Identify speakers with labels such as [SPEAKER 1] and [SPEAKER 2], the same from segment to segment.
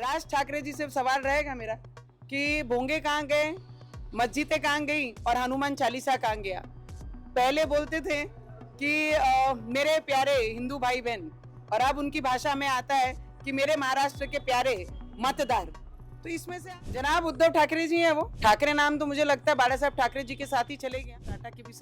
[SPEAKER 1] राज ठाकरे जी से सवाल रहेगा मेरा कि भोंगे कहाँ गए, मस्जिदें कहाँ गई और हनुमान चालीसा कहाँ गया। पहले बोलते थे कि मेरे प्यारे हिंदू भाई बहन, और अब उनकी भाषा में आता है कि मेरे महाराष्ट्र के प्यारे मतदार। तो इसमें से जनाब उद्धव ठाकरे जी हैं, वो ठाकरे नाम तो मुझे लगता है बाला साहब ठाकरे जी के साथ ही चले गया। टाटा की भी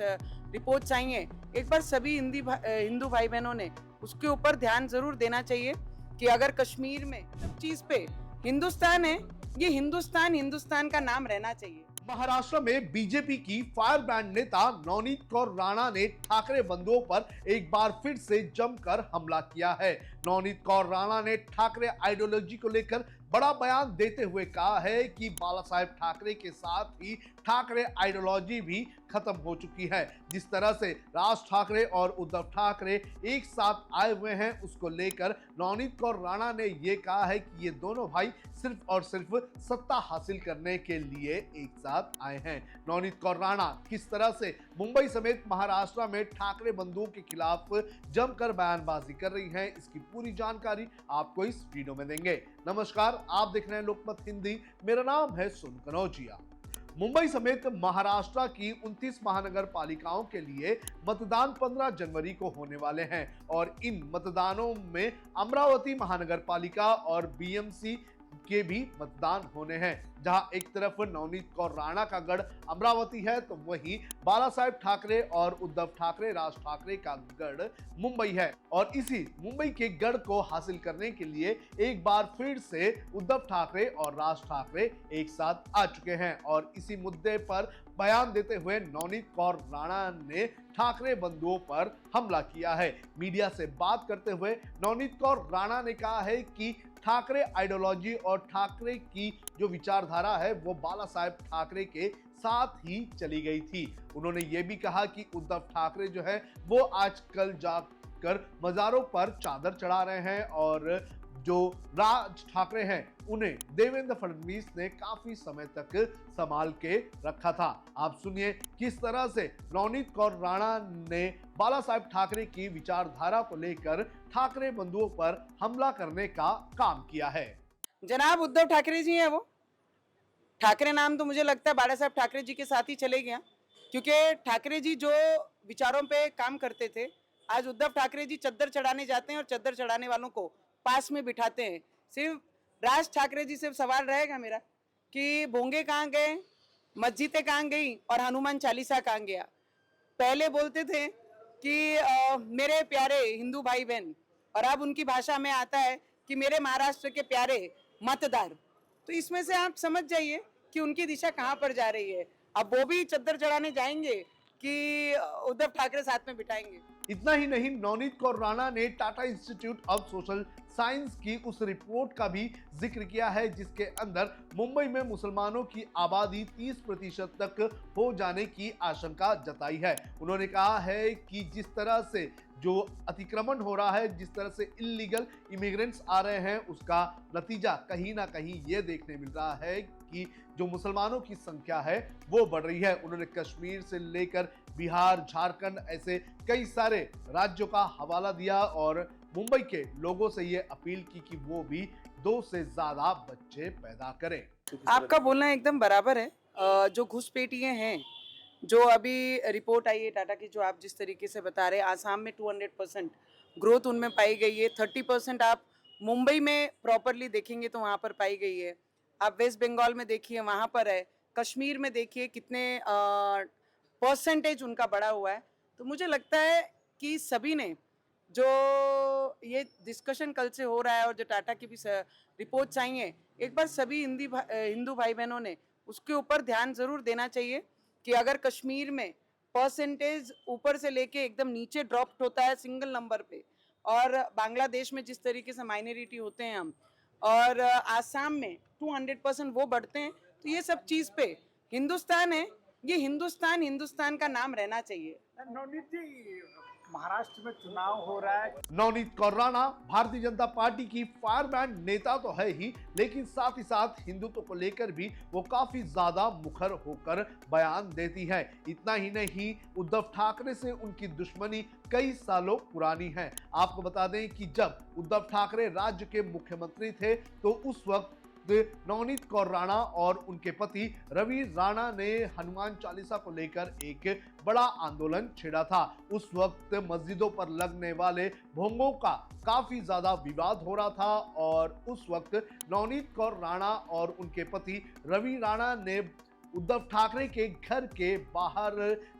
[SPEAKER 1] रिपोर्ट्स आई हैं। एक बार सभी हिंदू भाई बहनों ने उसके ऊपर ध्यान जरूर देना चाहिए कि अगर कश्मीर में सब चीज पे हिंदुस्तान है, ये हिंदुस्तान का नाम रहना चाहिए।
[SPEAKER 2] महाराष्ट्र में बीजेपी की फायर ब्रांड नेता नवनीत कौर राणा ने ठाकरे बंधुओं पर एक बार फिर से जमकर हमला किया है। नवनीत कौर राणा ने ठाकरे आइडियोलॉजी को लेकर बड़ा बयान देते हुए कहा है कि बाला साहेब ठाकरे के साथ ही ठाकरे आइडियोलॉजी भी खत्म हो चुकी है। जिस तरह से राज ठाकरे और उद्धव ठाकरे एक साथ आए हुए हैं, उसको लेकर नवनीत कौर राणा ने यह कहा है कि ये दोनों भाई सिर्फ और सिर्फ सत्ता हासिल करने के लिए एक साथ आए हैं। नवनीत कौर राणा किस तरह से मुंबई समेत महाराष्ट्र में ठाकरे बंधुओं के खिलाफ जमकर बयानबाजी कर रही हैं, इसकी पूरी जानकारी आपको इस वीडियो में देंगे। नमस्कार, आप देख रहे हैं लोकमत हिंदी। मेरा नाम है सुन कनौजिया। मुंबई समेत महाराष्ट्र की 29 महानगर पालिकाओं के लिए मतदान 15 जनवरी को होने वाले हैं और इन मतदानों में अमरावती महानगर पालिका और बीएमसी के भी मतदान होने हैं। जहां एक तरफ नवनीत कौर राणा का गढ़ अमरावती है, तो वहीं बाला साहेब ठाकरे और उद्धव ठाकरे राज ठाकरे का गढ़ मुंबई है। और इसी मुंबई के गढ़ को हासिल करने के लिए एक बार फिर से उद्धव ठाकरे और राज ठाकरे एक साथ आ चुके हैं और इसी मुद्दे पर बयान देते हुए नवनीत कौर राणा ने ठाकरे बंधुओं पर हमला किया है। मीडिया से बात करते हुए नवनीत कौर राणा ने कहा है कि ठाकरे आइडियोलॉजी और ठाकरे की जो विचारधारा है वो बाला साहेब ठाकरे के साथ ही चली गई थी। उन्होंने ये भी कहा कि उद्धव ठाकरे जो है वो आजकल जाकर मजारों पर चादर चढ़ा रहे हैं और जो राज ठाकरे हैं उन्हें देवेंद्र फडणवीस ने काफी समय तक संभाल के रखा था। आप सुनिए किस तरह से नवनीत कौर राणा ने बाला साहेब ठाकरे की विचारधारा को लेकर ठाकरे बंधुओं पर हमला करने का काम किया है।
[SPEAKER 1] जनाब उद्धव ठाकरे जी हैं, वो ठाकरे नाम तो मुझे लगता है बाला साहब ठाकरे जी के साथ ही चले गया, क्योंकि ठाकरे जी जो विचारों पे काम करते थे, आज उद्धव ठाकरे जी चद्दर चढ़ाने जाते हैं और चद्दर चढ़ाने वालों को पास में बिठाते हैं। सिर्फ राज ठाकरे जी से सवाल रहेगा मेरा कि भोंगे कहाँ गए, मस्जिदें कहाँ गई और हनुमान चालीसा कहाँ गया। पहले बोलते थे कि मेरे प्यारे हिंदू भाई बहन, और अब उनकी भाषा में आता है कि मेरे महाराष्ट्र के प्यारे मतदार। तो इसमें से आप समझ जाइए कि उनकी दिशा कहाँ पर जा रही है। अब वो भी चद्दर चढ़ाने जाएंगे कि उद्धव ठाकरे साथ में बिठाएंगे।
[SPEAKER 2] इतना ही नहीं, नवनीत कौर राणा ने Tata institute of social science की उस रिपोर्ट का भी जिक्र किया है जिसके अंदर मुंबई में मुसलमानों की आबादी 30% तक हो जाने की आशंका जताई है। उन्होंने कहा है कि जिस तरह से जो अतिक्रमण हो रहा है, जिस तरह से इलीगल इमिग्रेंट्स आ रहे हैं, उसका नतीजा कहीं ना कहीं ये देखने मिल रहा है कि जो मुसलमानों की संख्या है वो बढ़ रही है। उन्होंने कश्मीर से लेकर बिहार, झारखंड, ऐसे कई सारे राज्यों का हवाला दिया और मुंबई के लोगों से ये अपील की कि वो भी 2 से ज्यादा बच्चे पैदा करें।
[SPEAKER 1] आपका बोलना एकदम बराबर है। जो घुसपैठिए हैं, जो अभी रिपोर्ट आई है टाटा की, जो आप जिस तरीके से बता रहे हैं, आसाम में 200% ग्रोथ उनमें पाई गई है। 30% आप मुंबई में प्रॉपरली देखेंगे तो वहाँ पर पाई गई है। आप वेस्ट बंगाल में देखिए वहाँ पर है, कश्मीर में देखिए कितने परसेंटेज उनका बढ़ा हुआ है। तो मुझे लगता है कि सभी ने जो ये डिस्कशन कल से हो रहा है और जो टाटा की भी रिपोर्ट्स आई हैं, एक बार सभी हिंदू भाई बहनों ने उसके ऊपर ध्यान जरूर देना चाहिए कि अगर कश्मीर में परसेंटेज ऊपर से लेके एकदम नीचे ड्रॉप होता है सिंगल नंबर पे, और बांग्लादेश में जिस तरीके से माइनॉरिटी होते हैं हम, और आसाम में 200% वो बढ़ते हैं, तो ये सब चीज़ पे हिंदुस्तान है, ये हिंदुस्तान का नाम रहना चाहिए।
[SPEAKER 3] नवनीत जी, महाराष्ट्र में चुनाव हो रहा है।
[SPEAKER 2] नवनीत कौर राणा भारतीय जनता पार्टी की फायरब्रांड नेता तो है ही, लेकिन साथ ही साथ हिंदुत्व को लेकर भी वो काफी ज्यादा मुखर होकर बयान देती है। इतना ही नहीं, उद्धव ठाकरे से उनकी दुश्मनी कई सालों पुरानी है। आपको बता दें कि जब उद्धव ठाकरे राज्य के मुख्यमंत्री थे तो उस वक्त नवनीत कौर राणा और उनके पति रवि राणा ने हनुमान चालीसा को लेकर एक बड़ा आंदोलन छेड़ा था। उस वक्त मस्जिदों पर लगने वाले भोंगों का काफी ज्यादा विवाद हो रहा था और उस वक्त नवनीत कौर राणा और उनके पति रवि राणा ने उद्धव ठाकरे के घर के बाहर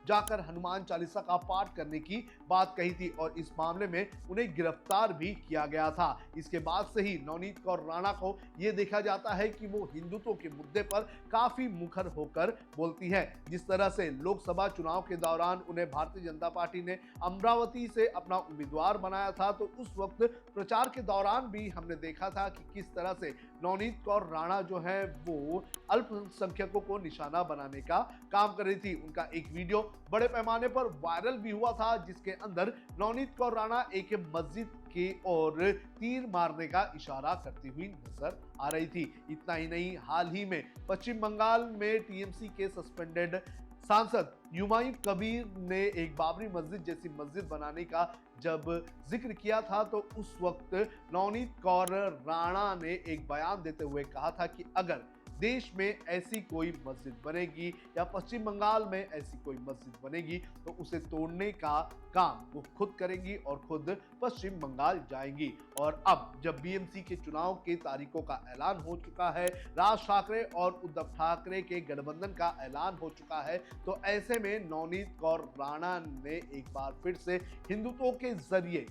[SPEAKER 2] जाकर हनुमान चालीसा का पाठ करने की बात कही थी और इस मामले में उन्हें गिरफ्तार भी किया गया था। इसके बाद से ही नवनीत कौर राणा को यह देखा जाता है कि वो हिंदुत्व के मुद्दे पर काफी मुखर होकर बोलती है। जिस तरह से लोकसभा चुनाव के दौरान उन्हें भारतीय जनता पार्टी ने अमरावती से अपना उम्मीदवार बनाया था, तो उस वक्त प्रचार के दौरान भी हमने देखा था कि किस तरह से नवनीत कौर राणा जो है वो अल्पसंख्यकों को निशाना बनाने का काम कर रही थी। उनका एक वीडियो बड़े पैमाने पर वायरल भी हुआ था जिसके अंदर नवनीत कौर राणा एक मस्जिद की ओर तीर मारने का इशारा करती हुई नजर आ रही थी। इतना ही नहीं, हाल ही में पश्चिम बंगाल में टीएमसी के सस्पेंडेड सांसद हुमायूं कबीर ने एक बाबरी मस्जिद जैसी मस्जिद बनाने का जब जिक्र किया था तो उस वक्त नवनीत कौर राणा ने एक बयान देते हुए कहा था कि अगर देश में ऐसी कोई मस्जिद बनेगी या पश्चिम बंगाल में ऐसी कोई मस्जिद बनेगी तो उसे तोड़ने का काम वो खुद करेंगी और खुद पश्चिम बंगाल जाएंगी। और अब जब बीएमसी के चुनाव की तारीखों का ऐलान हो चुका है, राज ठाकरे और उद्धव ठाकरे के गठबंधन का ऐलान हो चुका है, तो ऐसे में नवनीत कौर राणा ने एक बार फिर से हिंदुत्व के जरिए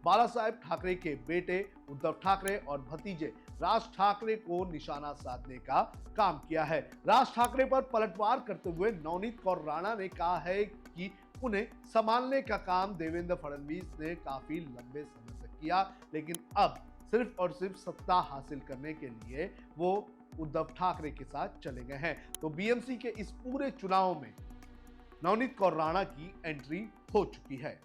[SPEAKER 2] बाला साहेब ठाकरे के बेटे उद्धव ठाकरे और भतीजे राज ठाकरे को निशाना साधने का काम किया है। राज ठाकरे पर पलटवार करते हुए नवनीत कौर राणा ने कहा है कि उन्हें संभालने का काम देवेंद्र फडणवीस ने काफी लंबे समय तक किया, लेकिन अब सिर्फ और सिर्फ सत्ता हासिल करने के लिए वो उद्धव ठाकरे के साथ चले गए हैं। तो बीएमसी के इस पूरे चुनाव में नवनीत कौर राणा की एंट्री हो चुकी है।